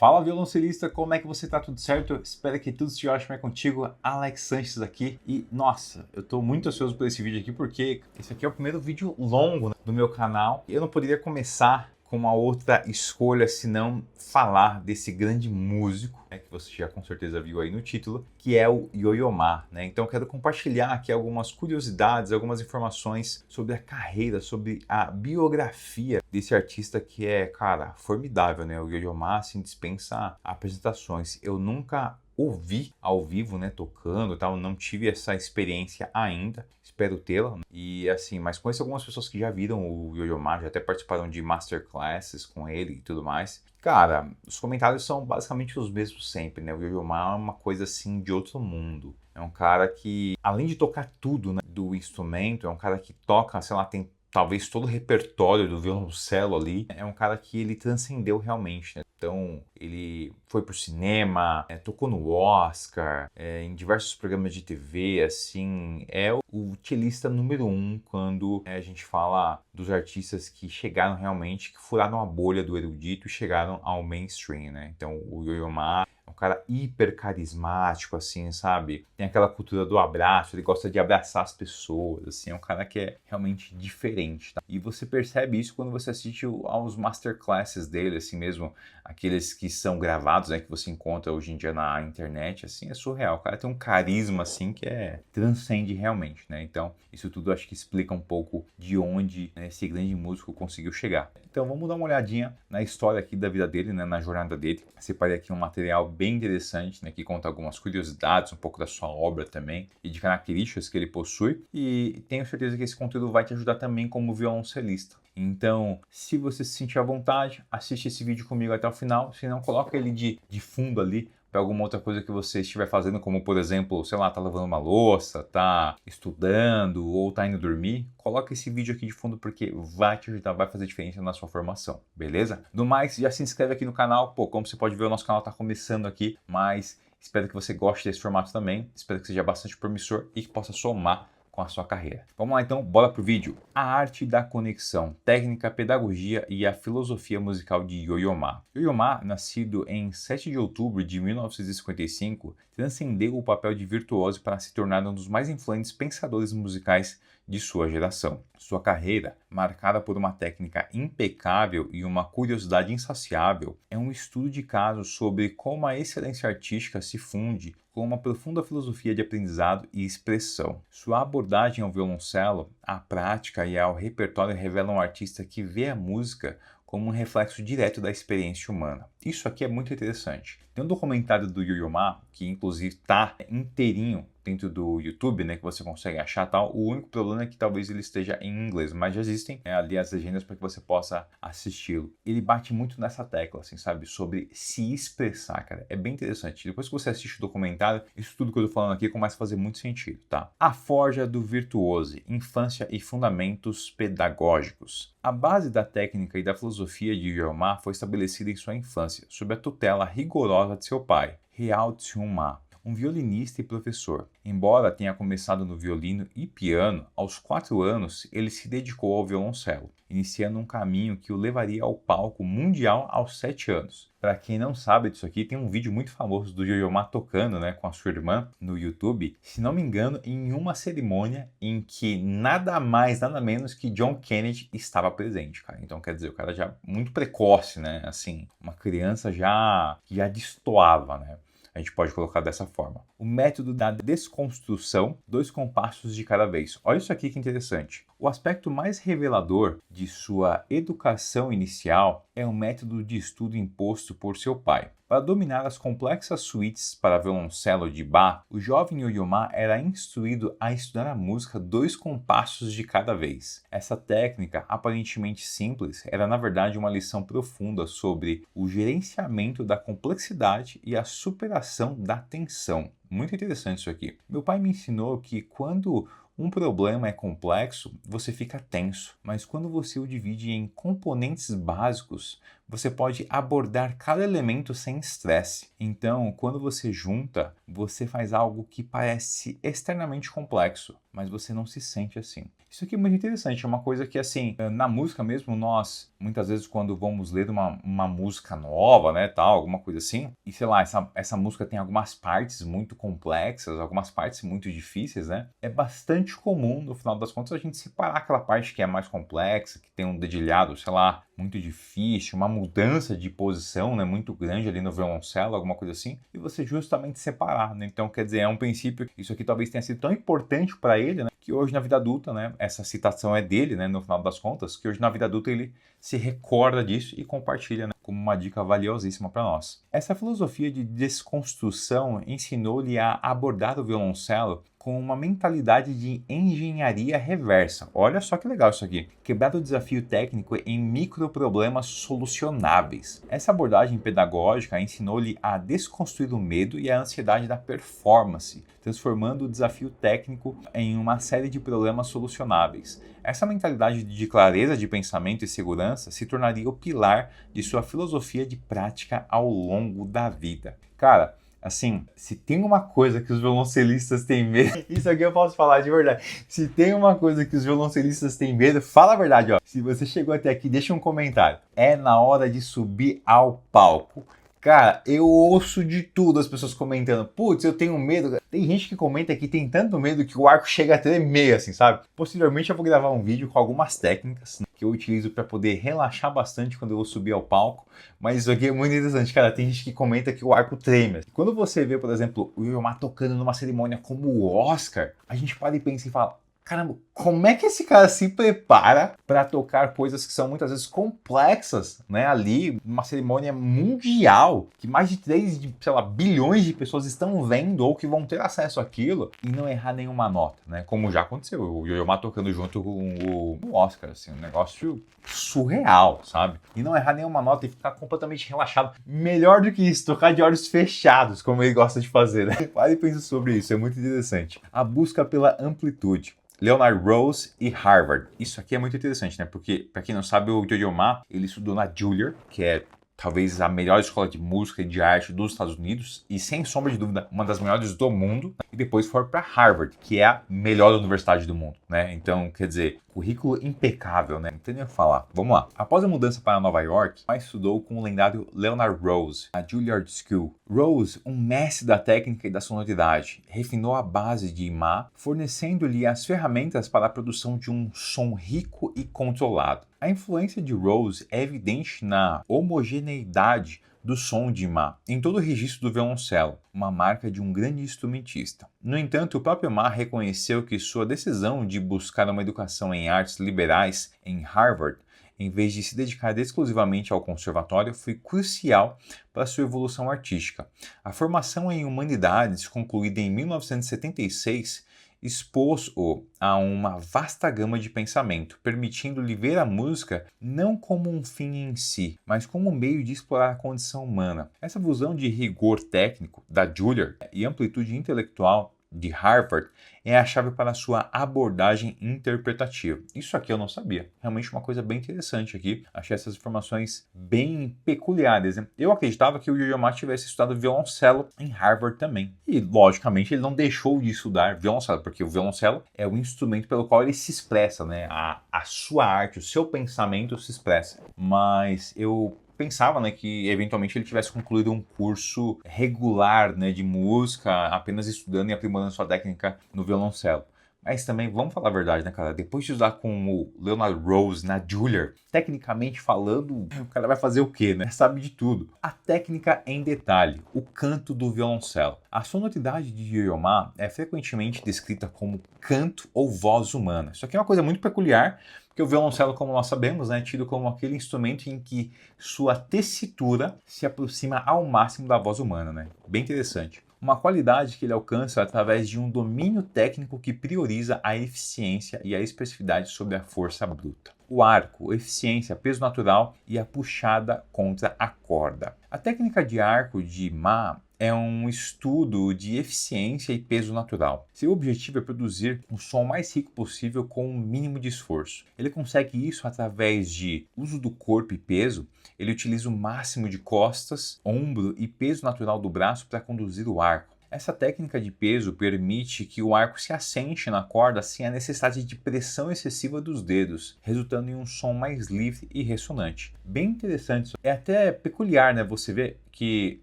Fala violoncelista, como é que você tá? Tudo certo? Espero que tudo esteja ótimo aí contigo. Alex Sanches aqui. E nossa, eu tô muito ansioso por esse vídeo aqui porque esse aqui é o primeiro vídeo longo, né, do meu canal. E eu não poderia começar com uma outra escolha senão falar desse grande músico, né, que você já com certeza viu aí no título, que é o Yo-Yo Ma, né? Então eu quero compartilhar aqui algumas curiosidades, algumas informações sobre a carreira, sobre a biografia desse artista que é, cara, formidável, né? O Yo-Yo Ma, assim, dispensa apresentações. Eu nunca ouvi ao vivo, né, tocando e tal, não tive essa experiência ainda, espero tê-la, né? E assim, mas conheço algumas pessoas que já viram o Yo-Yo Ma, já até participaram de masterclasses com ele e tudo mais. Cara, os comentários são basicamente os mesmos sempre, né? O Yo-Yo Ma é uma coisa assim de outro mundo. É um cara que, além de tocar tudo, né, do instrumento, é um cara que toca, sei lá, tem talvez todo o repertório do violoncelo ali. É um cara que ele transcendeu realmente, né? Então, ele foi pro cinema, tocou no Oscar, em diversos programas de TV, assim, é o cellista número 1 quando a gente fala dos artistas que chegaram realmente, que furaram a bolha do erudito e chegaram ao mainstream, né? Então, o Yo-Yo Ma é um cara hiper carismático, assim, sabe? Tem aquela cultura do abraço, ele gosta de abraçar as pessoas, assim, é um cara que é realmente diferente, tá? E você percebe isso quando você assiste aos masterclasses dele, assim mesmo, aqueles que são gravados, né, que você encontra hoje em dia na internet, assim, é surreal. O cara tem um carisma, assim, que transcende realmente, né? Então, isso tudo acho que explica um pouco de onde, né, esse grande músico conseguiu chegar. Então, vamos dar uma olhadinha na história aqui da vida dele, né, na jornada dele. Separei aqui um material bem interessante, né, que conta algumas curiosidades, um pouco da sua obra também e de características que ele possui. E tenho certeza que esse conteúdo vai te ajudar também como violoncelista. Então, se você se sentir à vontade, assiste esse vídeo comigo até o final. Se não, coloca ele de fundo ali para alguma outra coisa que você estiver fazendo, como por exemplo, sei lá, tá lavando uma louça, tá estudando ou tá indo dormir. Coloca esse vídeo aqui de fundo porque vai te ajudar, vai fazer diferença na sua formação, beleza? No mais, já se inscreve aqui no canal. Pô, como você pode ver, o nosso canal tá começando aqui, mas espero que você goste desse formato também. Espero que seja bastante promissor e que possa somar com a sua carreira. Vamos lá então, bora pro vídeo. A arte da conexão, técnica, pedagogia e a filosofia musical de Yo-Yo Ma. Yo-Yo Ma, nascido em 7 de outubro de 1955, transcendeu o papel de virtuoso para se tornar um dos mais influentes pensadores musicais de sua geração. Sua carreira, marcada por uma técnica impecável e uma curiosidade insaciável, é um estudo de caso sobre como a excelência artística se funde com uma profunda filosofia de aprendizado e expressão. Sua abordagem ao violoncelo, à prática e ao repertório revela um artista que vê a música como um reflexo direto da experiência humana. Isso aqui é muito interessante. Tem um documentário do Yo-Yo Ma, que inclusive está inteirinho dentro do YouTube, né, que você consegue achar tal. O único problema é que talvez ele esteja em inglês, mas já existem ali as legendas para que você possa assisti-lo. Ele bate muito nessa tecla, assim, sabe, sobre se expressar, cara. É bem interessante. Depois que você assiste o documentário, isso tudo que eu tô falando aqui começa a fazer muito sentido, tá? A Forja do Virtuose, Infância e Fundamentos Pedagógicos. A base da técnica e da filosofia de Yo-Yo Ma foi estabelecida em sua infância, sob a tutela rigorosa de seu pai, Hyeao Tsun-ma, um violinista e professor. Embora tenha começado no violino e piano, aos 4 anos ele se dedicou ao violoncelo, iniciando um caminho que o levaria ao palco mundial aos 7 anos. Para quem não sabe disso aqui, tem um vídeo muito famoso do Yo-Yo Ma tocando, né, com a sua irmã no YouTube, se não me engano, em uma cerimônia em que nada mais, nada menos que John Kennedy estava presente, cara. Então, quer dizer, o cara já muito precoce, né, assim, uma criança já destoava, né. A gente pode colocar dessa forma. O método da desconstrução, 2 compassos de cada vez. Olha isso aqui que interessante. O aspecto mais revelador de sua educação inicial é o método de estudo imposto por seu pai. Para dominar as complexas suítes para violoncelo de Bach, o jovem Yo-Yo Ma era instruído a estudar a música 2 compassos de cada vez. Essa técnica, aparentemente simples, era na verdade uma lição profunda sobre o gerenciamento da complexidade e a superação da tensão. Muito interessante isso aqui. Meu pai me ensinou que quando um problema é complexo, você fica tenso, mas quando você o divide em componentes básicos, você pode abordar cada elemento sem estresse. Então, quando você junta, você faz algo que parece externamente complexo, mas você não se sente assim. Isso aqui é muito interessante, é uma coisa que, assim, na música mesmo, nós, muitas vezes, quando vamos ler uma música nova, né, tal, alguma coisa assim, e sei lá, essa música tem algumas partes muito complexas, algumas partes muito difíceis, né, é bastante comum, no final das contas, a gente separar aquela parte que é mais complexa, que tem um dedilhado, sei lá, muito difícil, uma mudança de posição, né, muito grande ali no violoncelo, alguma coisa assim, e você justamente separar, né? Então, quer dizer, é um princípio, isso aqui talvez tenha sido tão importante para ele, né, que hoje na vida adulta, né, essa citação é dele, né, no final das contas, que hoje na vida adulta ele se recorda disso e compartilha, né, como uma dica valiosíssima para nós. Essa filosofia de desconstrução ensinou-lhe a abordar o violoncelo com uma mentalidade de engenharia reversa. Olha só que legal isso aqui. Quebrar o desafio técnico em microproblemas solucionáveis. Essa abordagem pedagógica ensinou-lhe a desconstruir o medo e a ansiedade da performance, transformando o desafio técnico em uma série de problemas solucionáveis. Essa mentalidade de clareza de pensamento e segurança se tornaria o pilar de sua filosofia de prática ao longo da vida. Cara, assim, se tem uma coisa que os violoncelistas têm medo, isso aqui eu posso falar de verdade. Se tem uma coisa que os violoncelistas têm medo, fala a verdade, ó. Se você chegou até aqui, deixa um comentário. É na hora de subir ao palco. Cara, eu ouço de tudo as pessoas comentando. Putz, eu tenho medo. Tem gente que comenta que tem tanto medo que o arco chega a tremer, assim, sabe? Posteriormente eu vou gravar um vídeo com algumas técnicas, né, que eu utilizo para poder relaxar bastante quando eu vou subir ao palco. Mas isso aqui é muito interessante, cara. Tem gente que comenta que o arco treme. Quando você vê, por exemplo, o Yo-Yo Ma tocando numa cerimônia como o Oscar, a gente para e pensa e fala: caramba, como é que esse cara se prepara para tocar coisas que são muitas vezes complexas, né? Ali, numa cerimônia mundial, que mais de 3, sei lá, bilhões de pessoas estão vendo ou que vão ter acesso àquilo e não errar nenhuma nota, né? Como já aconteceu, o Yo-Yo Ma tocando junto com o Oscar, assim, um negócio surreal, sabe? E não errar nenhuma nota e ficar completamente relaxado. Melhor do que isso, tocar de olhos fechados, como ele gosta de fazer, né? Pare e pense sobre isso, é muito interessante. A busca pela amplitude. Leonard Rose e Harvard. Isso aqui é muito interessante, né? Porque, para quem não sabe, o Yo-Yo Ma, ele estudou na Juilliard, que é talvez a melhor escola de música e de arte dos Estados Unidos e, sem sombra de dúvida, uma das melhores do mundo. E depois foi para Harvard, que é a melhor universidade do mundo, né? Então, quer dizer, currículo impecável, né? Não tem nem o que falar. Vamos lá. Após a mudança para Nova York, Ma estudou com o lendário Leonard Rose, na Juilliard School. Rose, um mestre da técnica e da sonoridade, refinou a base de Ma, fornecendo-lhe as ferramentas para a produção de um som rico e controlado. A influência de Rose é evidente na homogeneidade do som de Ma em todo o registro do violoncelo, uma marca de um grande instrumentista. No entanto, o próprio Ma reconheceu que sua decisão de buscar uma educação em artes liberais em Harvard, em vez de se dedicar exclusivamente ao conservatório, foi crucial para sua evolução artística. A formação em humanidades, concluída em 1976, expôs-o a uma vasta gama de pensamento, permitindo-lhe ver a música não como um fim em si, mas como um meio de explorar a condição humana. Essa fusão de rigor técnico da Juilliard e amplitude intelectual de Harvard é a chave para a sua abordagem interpretativa. Isso aqui eu não sabia. Realmente uma coisa bem interessante aqui. Achei essas informações bem peculiares, né? Eu acreditava que o Yo-Yo Ma tivesse estudado violoncelo em Harvard também. E, logicamente, ele não deixou de estudar violoncelo, porque o violoncelo é o instrumento pelo qual ele se expressa, né? A sua arte, o seu pensamento se expressa. Mas eu pensava, né, que eventualmente ele tivesse concluído um curso regular, né, de música, apenas estudando e aprimorando sua técnica no violoncelo. Mas também, vamos falar a verdade, né, cara? Depois de estudar com o Leonard Rose na Juilliard, tecnicamente falando, o cara vai fazer o quê, né? Sabe de tudo. A técnica em detalhe, o canto do violoncelo. A sonoridade de Yo-Yo Ma é frequentemente descrita como canto ou voz humana. Isso aqui é uma coisa muito peculiar, porque o violoncelo, como nós sabemos, é tido como aquele instrumento em que sua tessitura se aproxima ao máximo da voz humana, né? Bem interessante. Uma qualidade que ele alcança através de um domínio técnico que prioriza a eficiência e a expressividade sobre a força bruta. O arco, eficiência, peso natural e a puxada contra a corda. A técnica de arco de Ma é um estudo de eficiência e peso natural. Seu objetivo é produzir um som mais rico possível com o mínimo de esforço. Ele consegue isso através de uso do corpo e peso. Ele utiliza o máximo de costas, ombro e peso natural do braço para conduzir o arco. Essa técnica de peso permite que o arco se assente na corda sem a necessidade de pressão excessiva dos dedos, resultando em um som mais livre e ressonante. Bem interessante. É até peculiar, né? Você vê que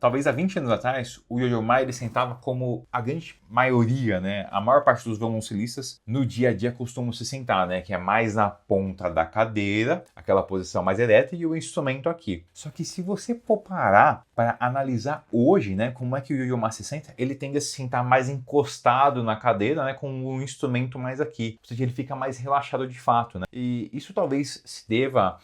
talvez há 20 anos atrás o Yo-Yo Ma ele sentava como a grande maioria, né? A maior parte dos violoncelistas no dia a dia costumam se sentar, né? Que é mais na ponta da cadeira, aquela posição mais ereta e o instrumento aqui. Só que se você for parar para analisar hoje, né? Como é que o Yo-Yo Ma se senta, ele tende a se sentar mais encostado na cadeira, né? Com o instrumento mais aqui. Ou seja, ele fica mais relaxado de fato, né? E isso talvez se deva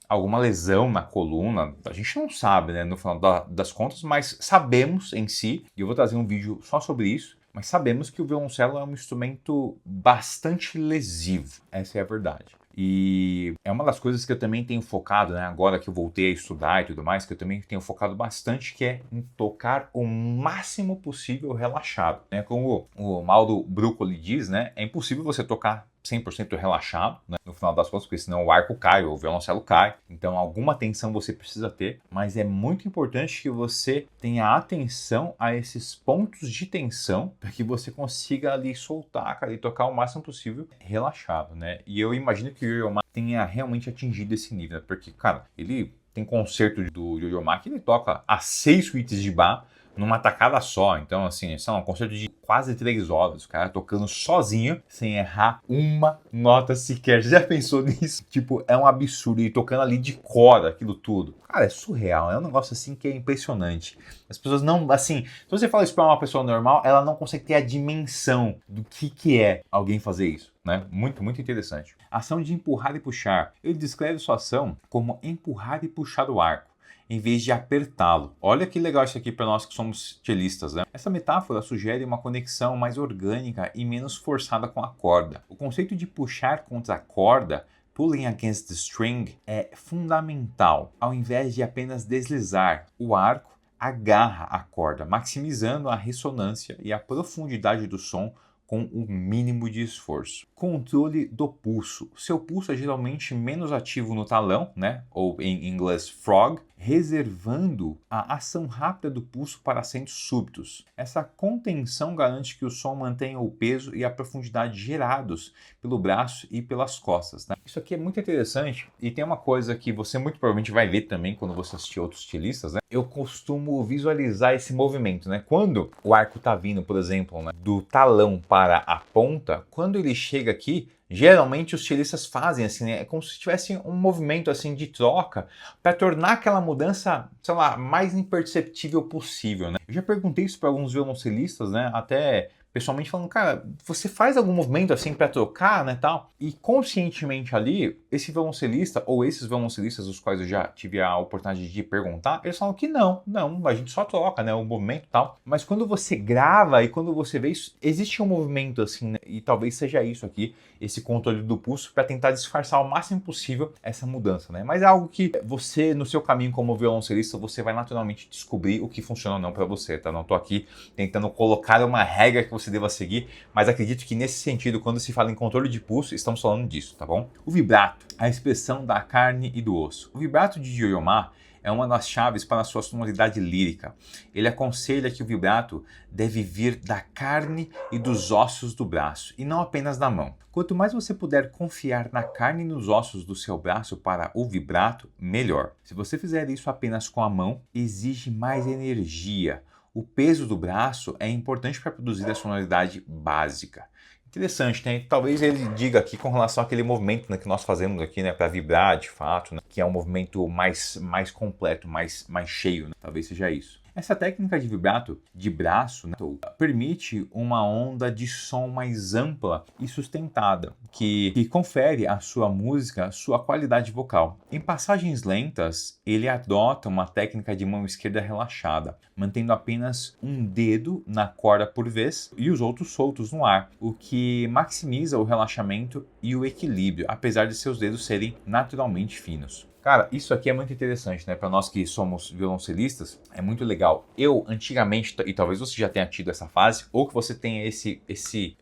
alguma lesão na coluna, a gente não sabe, né, no final das contas, mas sabemos em si, e eu vou trazer um vídeo só sobre isso, mas sabemos que o violoncelo é um instrumento bastante lesivo, essa é a verdade. E é uma das coisas que eu também tenho focado, né, agora que eu voltei a estudar e tudo mais, que eu também tenho focado bastante, que é em tocar o máximo possível relaxado, né? Como o Mauro Bruccoli diz, né, é impossível você tocar 100% relaxado, né? No final das contas, porque senão o arco cai, o violoncelo cai. Então alguma tensão você precisa ter, mas é muito importante que você tenha atenção a esses pontos de tensão para que você consiga ali soltar, cara, e tocar o máximo possível relaxado, né? E eu imagino que o Yo-Yo Ma tenha realmente atingido esse nível, né? Porque, cara, ele tem concerto do Yo-Yo Ma que ele toca as 6 suítes de Bach numa tacada só. Então, assim, é um concerto de quase 3 horas, o cara tocando sozinho, sem errar uma nota sequer. Você já pensou nisso? Tipo, é um absurdo. E tocando ali de cor, aquilo tudo. Cara, é surreal. É um negócio assim que é impressionante. As pessoas não, assim, se você fala isso pra uma pessoa normal, ela não consegue ter a dimensão do que é alguém fazer isso, né? Muito, muito interessante. Ação de empurrar e puxar. Ele descreve sua ação como empurrar e puxar o arco, em vez de apertá-lo. Olha que legal isso aqui para nós que somos cellistas, né? Essa metáfora sugere uma conexão mais orgânica e menos forçada com a corda. O conceito de puxar contra a corda, pulling against the string, é fundamental. Ao invés de apenas deslizar, o arco agarra a corda, maximizando a ressonância e a profundidade do som com o mínimo de esforço. Controle do pulso. Seu pulso é geralmente menos ativo no talão, né? Ou em inglês frog, reservando a ação rápida do pulso para acentos súbitos. Essa contenção garante que o som mantenha o peso e a profundidade gerados pelo braço e pelas costas, né? Isso aqui é muito interessante e tem uma coisa que você muito provavelmente vai ver também quando você assistir outros estilistas, né? Eu costumo visualizar esse movimento, né? Quando o arco está vindo, por exemplo, né, do talão para a ponta, quando ele chega aqui, geralmente os estilistas fazem assim, né? É como se tivesse um movimento assim de troca para tornar aquela mudança, sei lá, mais imperceptível possível, né? Eu já perguntei isso para alguns violoncelistas, né? Até pessoalmente falando, cara, você faz algum movimento assim para trocar, né, tal? E conscientemente ali, esse violoncelista ou esses violoncelistas dos quais eu já tive a oportunidade de perguntar, eles falam que não, a gente só troca, né, o movimento e tal. Mas quando você grava e quando você vê isso, existe um movimento assim, né? E talvez seja isso aqui, esse controle do pulso para tentar disfarçar ao máximo possível essa mudança, né? Mas é algo que você, no seu caminho como violoncelista, você vai naturalmente descobrir o que funciona ou não para você, tá? Não tô aqui tentando colocar uma regra que você deva seguir, mas acredito que nesse sentido, quando se fala em controle de pulso, estamos falando disso, tá bom? O vibrato, a expressão da carne e do osso. O vibrato de Yo-Yo Ma é uma das chaves para a sua sonoridade lírica. Ele aconselha que o vibrato deve vir da carne e dos ossos do braço, e não apenas da mão. Quanto mais você puder confiar na carne e nos ossos do seu braço para o vibrato, melhor. Se você fizer isso apenas com a mão, exige mais energia. O peso do braço é importante para produzir a sonoridade básica. Interessante, né? Talvez ele diga aqui com relação àquele movimento, né, que nós fazemos aqui, né, para vibrar de fato, né, que é um movimento mais completo, mais cheio, né? Talvez seja isso. Essa técnica de vibrato de braço, né, permite uma onda de som mais ampla e sustentada, que confere à sua música sua qualidade vocal. Em passagens lentas, ele adota uma técnica de mão esquerda relaxada, mantendo apenas um dedo na corda por vez e os outros soltos no ar, o que maximiza o relaxamento e o equilíbrio, apesar de seus dedos serem naturalmente finos. Cara, isso aqui é muito interessante, né? Para nós que somos violoncelistas, é muito legal. Eu, antigamente, e talvez você já tenha tido essa fase, ou que você tenha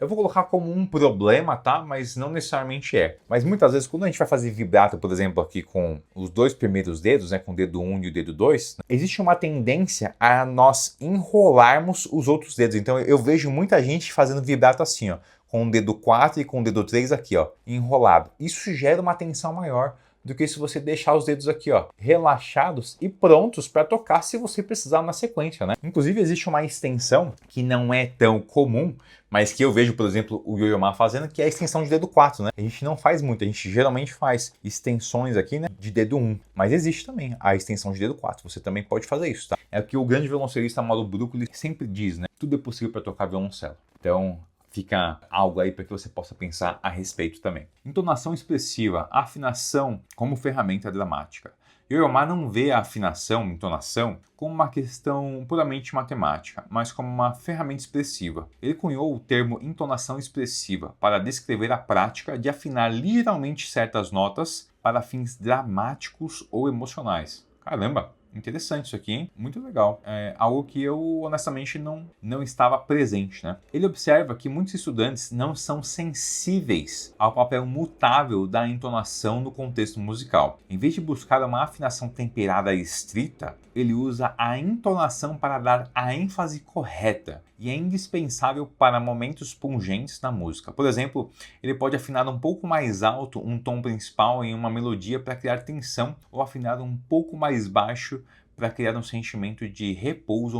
eu vou colocar como um problema, tá? Mas não necessariamente é. Mas muitas vezes, quando a gente vai fazer vibrato, por exemplo, aqui com os dois primeiros dedos, né? Com o dedo 1 e o dedo 2, existe uma tendência a nós enrolarmos os outros dedos. Então, eu vejo muita gente fazendo vibrato assim, ó, com o dedo 4 e com o dedo 3 aqui, ó, enrolado. Isso gera uma tensão maior do que se você deixar os dedos aqui, ó, relaxados e prontos para tocar se você precisar na sequência, né? Inclusive, existe uma extensão que não é tão comum, mas que eu vejo, por exemplo, o Yo-Yo Ma fazendo, que é a extensão de dedo 4, né? A gente não faz muito, a gente geralmente faz extensões aqui, né, de dedo 1, mas existe também a extensão de dedo 4, você também pode fazer isso, tá? É o que o grande violoncelista Mauro Bruckoli sempre diz, né? Tudo é possível para tocar violoncelo. Então, fica algo aí para que você possa pensar a respeito também. Entonação expressiva, afinação como ferramenta dramática. Yo-Yo Ma não vê a afinação, entonação, como uma questão puramente matemática, mas como uma ferramenta expressiva. Ele cunhou o termo entonação expressiva para descrever a prática de afinar literalmente certas notas para fins dramáticos ou emocionais. Caramba! Interessante isso aqui, hein? Muito legal. É algo que eu, honestamente, não estava presente, né? Ele observa que muitos estudantes não são sensíveis ao papel mutável da entonação no contexto musical. Em vez de buscar uma afinação temperada e estrita, ele usa a entonação para dar a ênfase correta e é indispensável para momentos pungentes na música. Por exemplo, ele pode afinar um pouco mais alto um tom principal em uma melodia para criar tensão ou afinar um pouco mais baixo para criar um sentimento de repouso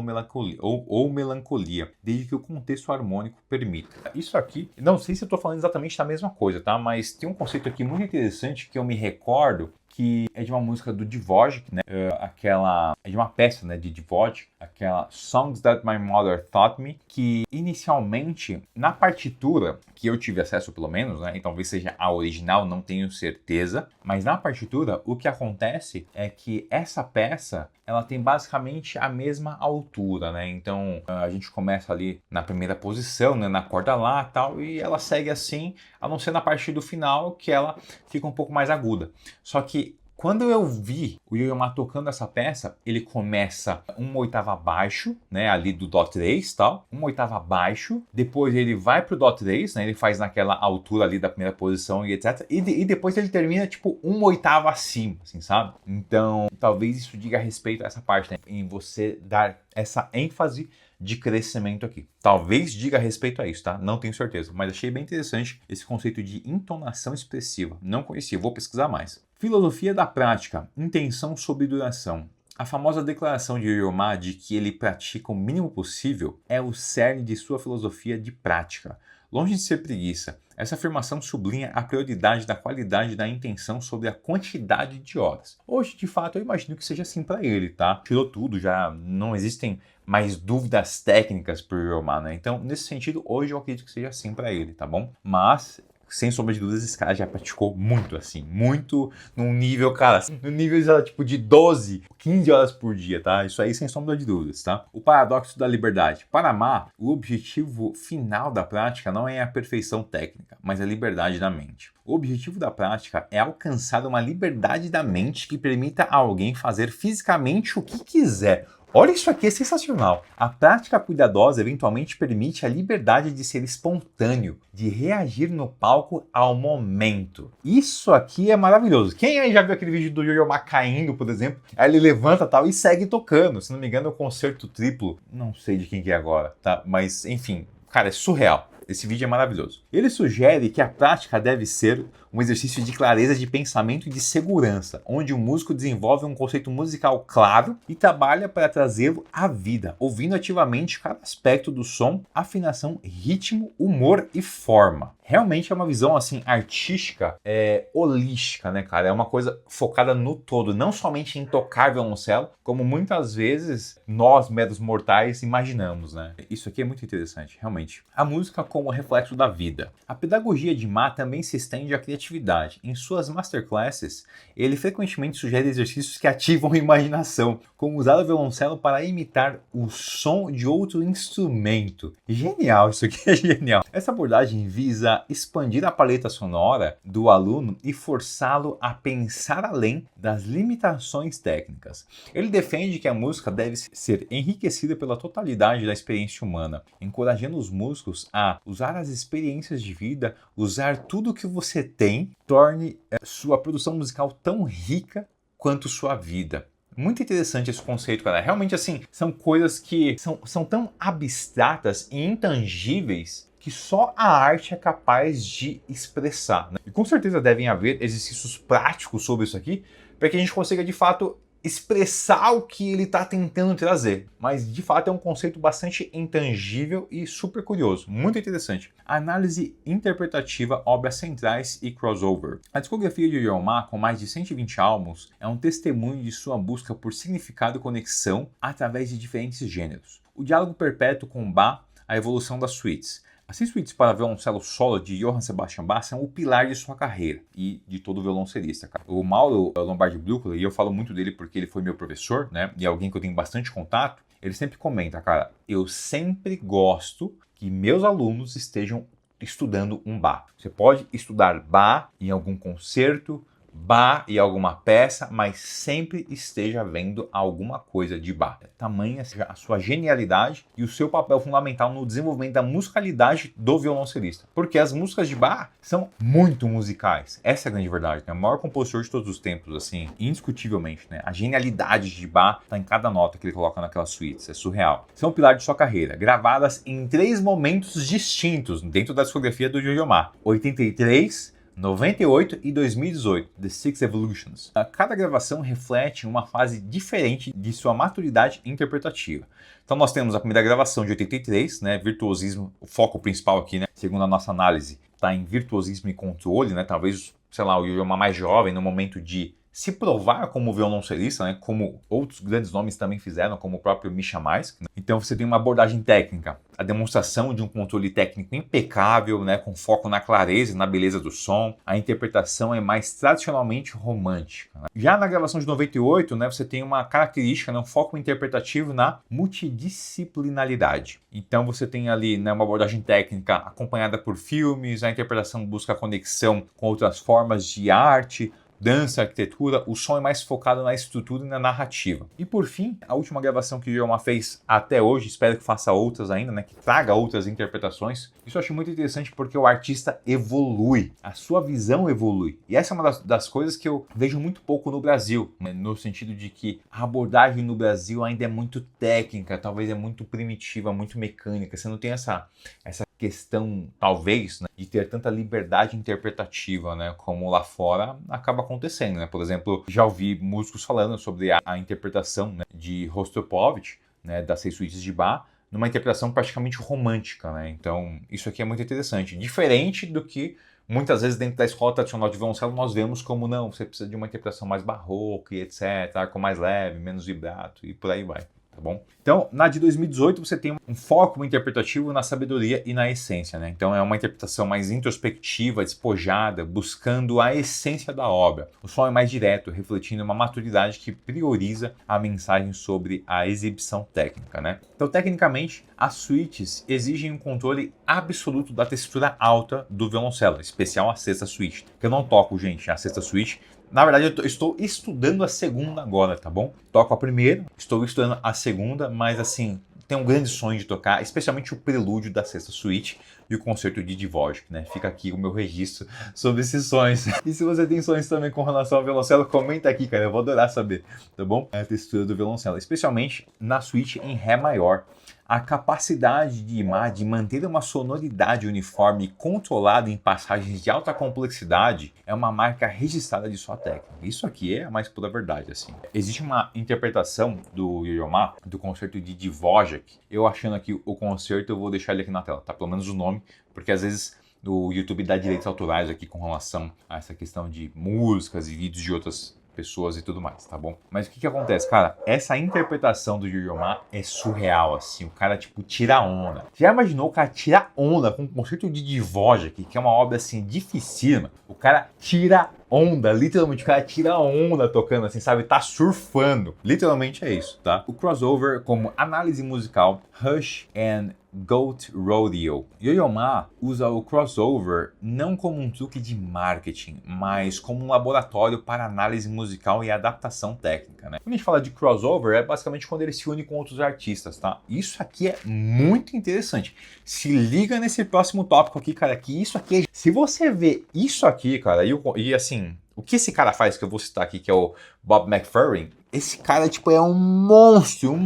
ou melancolia, desde que o contexto harmônico permita. Isso aqui, não sei se eu estou falando exatamente da mesma coisa, tá? Mas tem um conceito aqui muito interessante que eu me recordo, que é de uma música do Dvořák, né? É de uma peça, né, de Dvořák, aquela Songs That My Mother Taught Me, que inicialmente, na partitura, que eu tive acesso pelo menos, né, e talvez seja a original, não tenho certeza, mas na partitura o que acontece é que essa peça, ela tem basicamente a mesma altura, né? Então a gente começa ali na primeira posição, né, na corda lá e tal, e ela segue assim, a não ser na parte do final que ela fica um pouco mais aguda. Só que quando eu vi o Yo-Yo Ma tocando essa peça, ele começa uma oitava abaixo, né, ali do Dó 3 e tal, uma oitava abaixo, depois ele vai pro Dó 3, né, ele faz naquela altura ali da primeira posição e etc, e depois ele termina tipo uma oitava acima, assim, sabe? Então, talvez isso diga a respeito a essa parte, né, em você dar essa ênfase de crescimento aqui. Talvez diga a respeito a isso, tá? Não tenho certeza, mas achei bem interessante esse conceito de entonação expressiva. Não conhecia, vou pesquisar mais. Filosofia da prática, intenção sobre duração. A famosa declaração de Yo-Yo Ma de que ele pratica o mínimo possível é o cerne de sua filosofia de prática. Longe de ser preguiça, essa afirmação sublinha a prioridade da qualidade da intenção sobre a quantidade de horas. Hoje, de fato, eu imagino que seja assim para ele, tá? Tirou tudo, já não existem mais dúvidas técnicas por Yo-Yo Ma, né? Então, nesse sentido, hoje eu acredito que seja assim para ele, tá bom? Mas, sem sombra de dúvidas, esse cara já praticou muito, assim, muito num nível, cara, no nível, tipo, de 12, 15 horas por dia, tá? Isso aí sem sombra de dúvidas, tá? O paradoxo da liberdade. Para Ma, o objetivo final da prática não é a perfeição técnica, mas a liberdade da mente. O objetivo da prática é alcançar uma liberdade da mente que permita a alguém fazer fisicamente o que quiser. Olha, isso aqui é sensacional. A prática cuidadosa eventualmente permite a liberdade de ser espontâneo, de reagir no palco ao momento. Isso aqui é maravilhoso. Quem aí já viu aquele vídeo do Yo-Yo Ma caindo, por exemplo? Aí ele levanta tal e segue tocando. Se não me engano, é o concerto triplo. Não sei de quem que é agora, tá? Mas, enfim, cara, é surreal. Esse vídeo é maravilhoso. Ele sugere que a prática deve ser um exercício de clareza de pensamento e de segurança, onde o músico desenvolve um conceito musical claro e trabalha para trazê-lo à vida, ouvindo ativamente cada aspecto do som, afinação, ritmo, humor e forma. Realmente é uma visão assim artística, holística, né, cara? É uma coisa focada no todo, não somente em tocar violoncelo, como muitas vezes nós, meros mortais, imaginamos, né? Isso aqui é muito interessante, realmente. A música como reflexo da vida. A pedagogia de Ma também se estende à criatividade. Em suas masterclasses, ele frequentemente sugere exercícios que ativam a imaginação, como usar o violoncelo para imitar o som de outro instrumento. Genial, isso aqui é genial. Essa abordagem visa busca expandir a paleta sonora do aluno e forçá-lo a pensar além das limitações técnicas. Ele defende que a música deve ser enriquecida pela totalidade da experiência humana, encorajando os músicos a usar as experiências de vida, usar tudo que você tem, torne sua produção musical tão rica quanto sua vida. Muito interessante esse conceito, cara. Realmente, assim, são coisas que são tão abstratas e intangíveis que só a arte é capaz de expressar, né? E com certeza devem haver exercícios práticos sobre isso aqui para que a gente consiga, de fato, expressar o que ele está tentando trazer. Mas, de fato, é um conceito bastante intangível e super curioso. Muito interessante. Análise interpretativa, obras centrais e crossover. A discografia de Yo-Yo Ma, com mais de 120 álbuns, é um testemunho de sua busca por significado e conexão através de diferentes gêneros. O diálogo perpétuo com Bach, a evolução das suítes. As 6 suítes para violoncelo solo de Johann Sebastian Bach são o pilar de sua carreira e de todo violoncelista, cara. O Mauro Lombardi-Brückler, e eu falo muito dele porque ele foi meu professor, né, e alguém que eu tenho bastante contato, ele sempre comenta, cara, eu sempre gosto que meus alunos estejam estudando um Bach. Você pode estudar Bach em algum concerto, Bach e alguma peça, mas sempre esteja vendo alguma coisa de Bach. Tamanha a sua genialidade e o seu papel fundamental no desenvolvimento da musicalidade do violoncelista. Porque as músicas de Bach são muito musicais. Essa é a grande verdade, né? O maior compositor de todos os tempos, assim, indiscutivelmente, né? A genialidade de Bach está em cada nota que ele coloca naquelas suítes. É surreal. São o pilar de sua carreira, gravadas em 3 momentos distintos dentro da discografia do Yo-Yo Ma. 83, 98 e 2018, The Six Evolutions. Cada gravação reflete uma fase diferente de sua maturidade interpretativa. Então nós temos a primeira gravação de 83, né, virtuosismo, o foco principal aqui, né, segundo a nossa análise, está em virtuosismo e controle, né, talvez, sei lá, o Yo-Yo Ma mais jovem no momento de se provar como violoncelista, né, como outros grandes nomes também fizeram, como o próprio Misha Maisky, né? Então você tem uma abordagem técnica, a demonstração de um controle técnico impecável, né, com foco na clareza e na beleza do som. A interpretação é mais tradicionalmente romântica, né? Já na gravação de 98, né, você tem uma característica, né, um foco interpretativo na multidisciplinaridade. Então você tem ali, né, uma abordagem técnica acompanhada por filmes, a interpretação busca a conexão com outras formas de arte, dança, arquitetura, o som é mais focado na estrutura e na narrativa. E por fim, a última gravação que o Yo-Yo Ma fez até hoje, espero que faça outras ainda, né, que traga outras interpretações. Isso eu acho muito interessante porque o artista evolui, a sua visão evolui. E essa é uma das coisas que eu vejo muito pouco no Brasil, né, no sentido de que a abordagem no Brasil ainda é muito técnica, talvez é muito primitiva, muito mecânica. Você não tem essa questão, talvez, né, de ter tanta liberdade interpretativa, né, como lá fora acaba acontecendo, né? Por exemplo, já ouvi músicos falando sobre a interpretação, né, de Rostropovich, né, das 6 suítes de Bach, numa interpretação praticamente romântica, né? Então, isso aqui é muito interessante. Diferente do que muitas vezes dentro da escola tradicional de violoncelo nós vemos como, não, você precisa de uma interpretação mais barroca e etc, arco mais leve, menos vibrato e por aí vai. Tá bom? Então, na de 2018, você tem um foco interpretativo na sabedoria e na essência, né? Então, é uma interpretação mais introspectiva, despojada, buscando a essência da obra. O som é mais direto, refletindo uma maturidade que prioriza a mensagem sobre a exibição técnica, né? Então, tecnicamente, as suítes exigem um controle absoluto da textura alta do violoncelo, em especial a sexta suíte. Eu não toco, gente, a sexta suíte. Na verdade, eu estou estudando a segunda agora, tá bom? Toco a primeira, estou estudando a segunda, mas assim, tenho um grande sonho de tocar, especialmente o prelúdio da sexta suíte e o concerto de Dvorak, né? Fica aqui o meu registro sobre esses sonhos. E se você tem sonhos também com relação ao violoncelo, comenta aqui, cara, eu vou adorar saber, tá bom? A textura do violoncelo, especialmente na suíte em Ré maior. A capacidade de Ima de manter uma sonoridade uniforme e controlada em passagens de alta complexidade é uma marca registrada de sua técnica. Isso aqui é a mais pura verdade, assim. Existe uma interpretação do Yo-Yo Ma, do concerto de Dvorak. Eu achando aqui o concerto, eu vou deixar ele aqui na tela, tá? Pelo menos o nome, porque às vezes o YouTube dá direitos autorais aqui com relação a essa questão de músicas e vídeos de outras pessoas e tudo mais, tá bom? Mas o que acontece, cara? Essa interpretação do Yo-Yo Ma é surreal, assim. O cara, tipo, tira onda. Já imaginou o cara tirar onda com o concerto de Dvorak, que é uma obra, assim, dificílima? O cara tira onda, literalmente o cara tira onda tocando assim, sabe? Tá surfando. Literalmente é isso, tá? O crossover como análise musical, Rush and Goat Rodeo. Yo-Yo Ma usa o crossover não como um truque de marketing, mas como um laboratório para análise musical e adaptação técnica, né? Quando a gente fala de crossover, é basicamente quando ele se une com outros artistas, tá? Isso aqui é muito interessante. Se liga nesse próximo tópico aqui, cara, que isso aqui é... Se você vê isso aqui, cara, e assim, o que esse cara faz, que eu vou citar aqui, que é o Bob McFerrin, esse cara, tipo, é um monstro,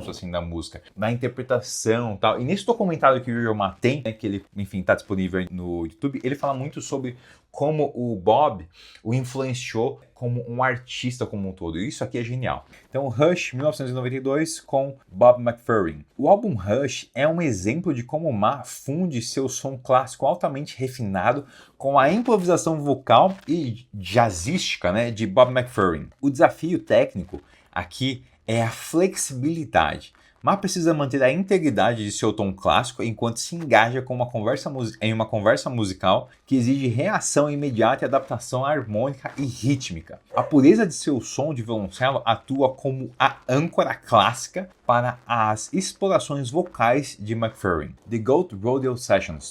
assim, da música, na interpretação e tal. E nesse documentário que o Yo-Yo Ma tem, né, que ele, enfim, tá disponível no YouTube, ele fala muito sobre como o Bob o influenciou como um artista como um todo. E isso aqui é genial. Então, Rush, 1992, com Bob McFerrin. O álbum Rush é um exemplo de como o Ma funde seu som clássico altamente refinado com a improvisação vocal e jazzística, né, de Bob McFerrin. O desafio técnico aqui é a flexibilidade. Ma precisa manter a integridade de seu tom clássico enquanto se engaja com em uma conversa musical que exige reação imediata e adaptação harmônica e rítmica. A pureza de seu som de violoncelo atua como a âncora clássica para as explorações vocais de McFerrin. The Goat Rodeo Sessions,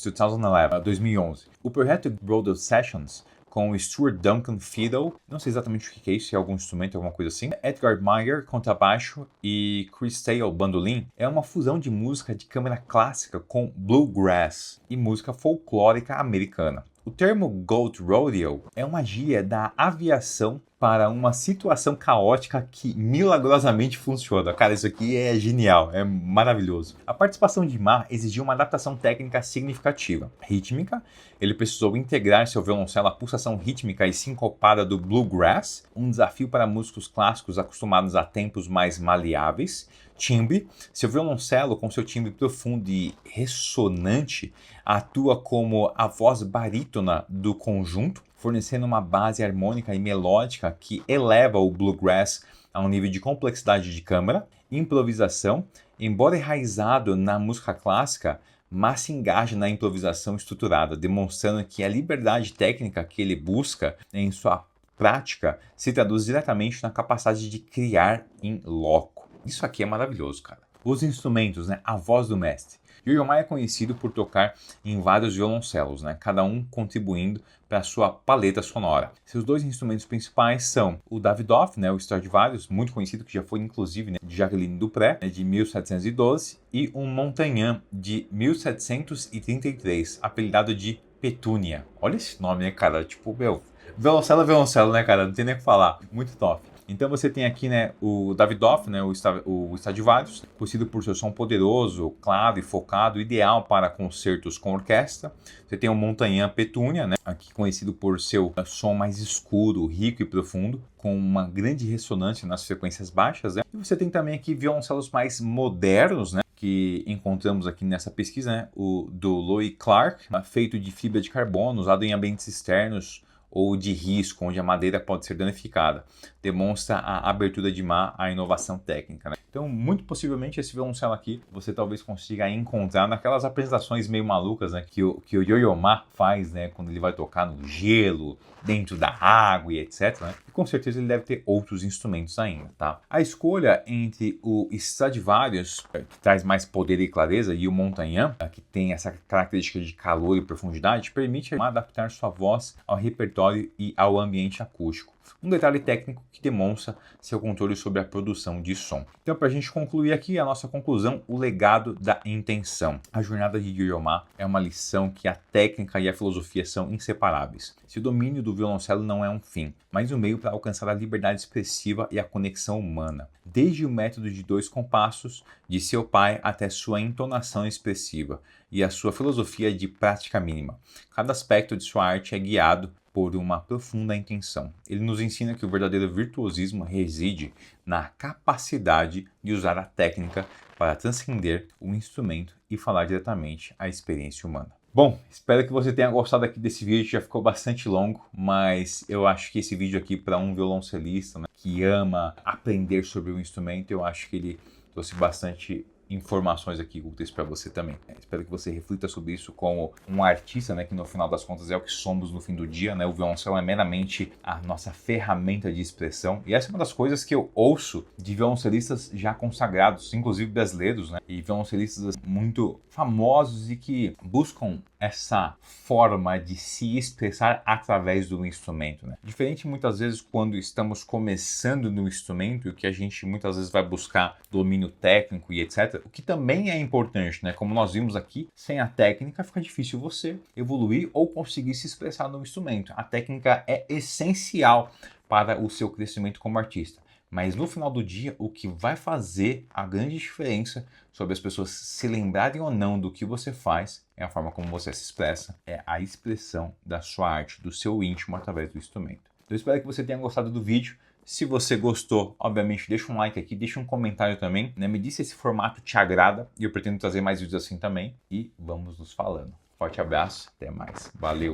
2011. O projeto Rodeo Sessions com o Stuart Duncan Fiddle, não sei exatamente o que é isso, se é algum instrumento, alguma coisa assim. Edgar Meyer, contrabaixo, e Chris Tale, bandolim, é uma fusão de música de câmara clássica com bluegrass e música folclórica americana. O termo Goat Rodeo é uma gíria da aviação para uma situação caótica que milagrosamente funciona. Cara, isso aqui é genial, é maravilhoso. A participação de Ma exigiu uma adaptação técnica significativa. Rítmica, ele precisou integrar seu violoncelo à pulsação rítmica e sincopada do bluegrass, um desafio para músicos clássicos acostumados a tempos mais maleáveis. Timbre, seu violoncelo com seu timbre profundo e ressonante atua como a voz barítona do conjunto, fornecendo uma base harmônica e melódica que eleva o bluegrass a um nível de complexidade de câmara. Improvisação, embora enraizado na música clássica, mas se engaja na improvisação estruturada, demonstrando que a liberdade técnica que ele busca em sua prática se traduz diretamente na capacidade de criar in loco. Isso aqui é maravilhoso, cara. Os instrumentos, né? A voz do mestre. Yo-Yo Ma é conhecido por tocar em vários violoncelos, né? Cada um contribuindo para a sua paleta sonora. Seus dois instrumentos principais são o Davidoff, né? O Stradivarius, muito conhecido, que já foi inclusive, né, de Jacqueline Dupré, né, de 1712, e um Montagnat de 1733, apelidado de Petúnia. Olha esse nome, né, cara? Tipo, meu, violoncelo é violoncelo, né, cara? Não tem nem o que falar. Muito top. Então você tem aqui, né, o Davidoff, né, o Stradivarius, conhecido por seu som poderoso, claro e focado, ideal para concertos com orquestra. Você tem o Montagnat Petúnia, né, aqui conhecido por seu som mais escuro, rico e profundo, com uma grande ressonância nas frequências baixas, né? E você tem também aqui violoncelos mais modernos, né, que encontramos aqui nessa pesquisa, né, o do Louis Clark, feito de fibra de carbono, usado em ambientes externos ou de risco, onde a madeira pode ser danificada. Demonstra a abertura de Ma à inovação técnica, né? Então, muito possivelmente, esse violoncelo aqui, você talvez consiga encontrar naquelas apresentações meio malucas, né, que o Yo-Yo Ma faz, né, quando ele vai tocar no gelo, dentro da água e etc, né? E com certeza ele deve ter outros instrumentos ainda, tá? A escolha entre o Stradivarius, que traz mais poder e clareza, e o Montagnat, que tem essa característica de calor e profundidade, permite adaptar sua voz ao repertório e ao ambiente acústico. Um detalhe técnico que demonstra seu controle sobre a produção de som. Então, para a gente concluir aqui a nossa conclusão, o legado da intenção. A jornada de Yo-Yo Ma é uma lição que a técnica e a filosofia são inseparáveis. Seu domínio do violoncelo não é um fim, mas um meio para alcançar a liberdade expressiva e a conexão humana. Desde o método de 2 compassos de seu pai até sua entonação expressiva e a sua filosofia de prática mínima. Cada aspecto de sua arte é guiado por uma profunda intenção. Ele nos ensina que o verdadeiro virtuosismo reside na capacidade de usar a técnica para transcender o instrumento e falar diretamente à experiência humana. Bom, espero que você tenha gostado aqui desse vídeo, já ficou bastante longo, mas eu acho que esse vídeo aqui para um violoncelista, né, que ama aprender sobre o instrumento, eu acho que ele trouxe bastante informações aqui úteis para você também. Espero que você reflita sobre isso como um artista, né, que no final das contas é o que somos no fim do dia, né? O violoncelo é meramente a nossa ferramenta de expressão. E essa é uma das coisas que eu ouço de violoncelistas já consagrados, inclusive brasileiros, né? E violoncelistas muito famosos e que buscam essa forma de se expressar através do instrumento, né? Diferente muitas vezes quando estamos começando no instrumento e que a gente muitas vezes vai buscar domínio técnico e etc, o que também é importante, né? Como nós vimos aqui, sem a técnica fica difícil você evoluir ou conseguir se expressar no instrumento. A técnica é essencial para o seu crescimento como artista. Mas no final do dia, o que vai fazer a grande diferença sobre as pessoas se lembrarem ou não do que você faz é a forma como você se expressa, é a expressão da sua arte, do seu íntimo através do instrumento. Eu espero que você tenha gostado do vídeo. Se você gostou, obviamente, deixa um like aqui, deixa um comentário também, né? Me diz se esse formato te agrada e eu pretendo trazer mais vídeos assim também. E vamos nos falando. Forte abraço, até mais. Valeu!